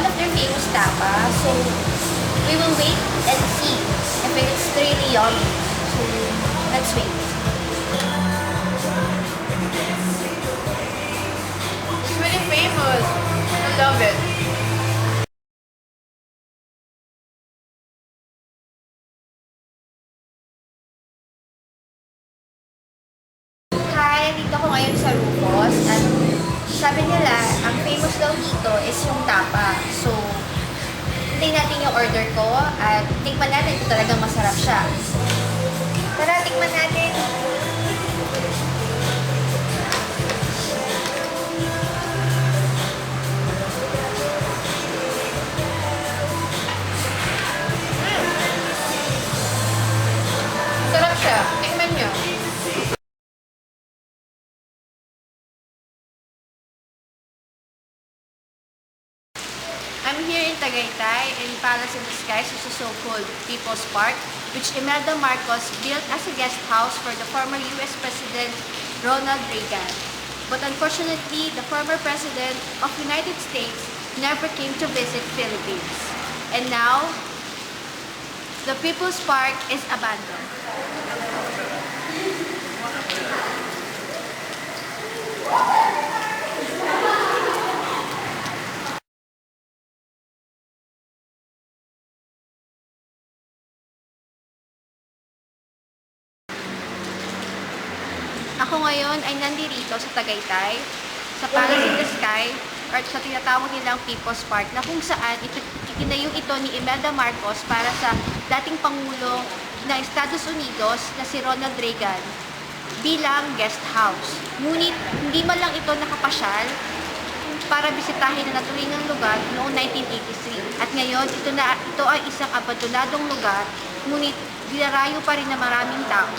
one of their famous tapa. So we will wait and see if it's really yummy. So let's wait. It's really famous. I love it. Hi, dito ko ngayon sa Rufus at sabi nila, ang famous daw dito is yung tapa. So, hintayin natin yung order ko at tikman natin kung talagang masarap siya. Tara, tikman natin. Sarap siya. Tingnan niyo. I'm here in Tagaytay in Palace in the Skies, which is so-called People's Park, which Imelda Marcos built as a guest house for the former U.S. President Ronald Reagan. But unfortunately, the former President of the United States never came to visit Philippines. And now, the People's Park is abandoned. Ako ngayon ay nandirito sa Tagaytay, sa Palace in the Sky, or sa tinatawag nilang People's Park, na kung saan itinayong ito ni Imelda Marcos para sa dating Pangulo ng Estados Unidos na si Ronald Reagan bilang guest house. Ngunit hindi man lang ito nakapasyal para bisitahin na natulingang lugar noong 1983. At ngayon, ito ay isang abandonadong lugar, ngunit dinarayo pa rin ng maraming tao.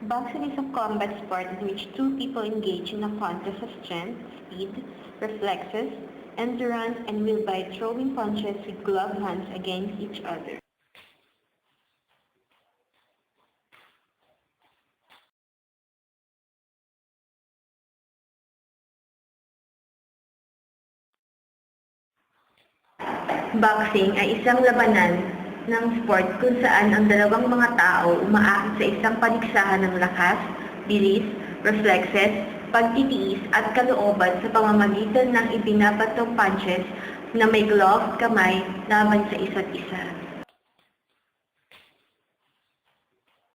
Boxing is a combat sport in which two people engage in a contest of strength, speed, reflexes, endurance, and will by throwing punches with gloved hands against each other. Boxing ay isang labanan ng sport kung saan ang dalawang mga tao umaakit sa isang paligsahan ng lakas, bilis, reflexes, pagtitiis at kalooban sa pamamagitan ng ibinabatong punches na may glove kamay laban sa isa't isa.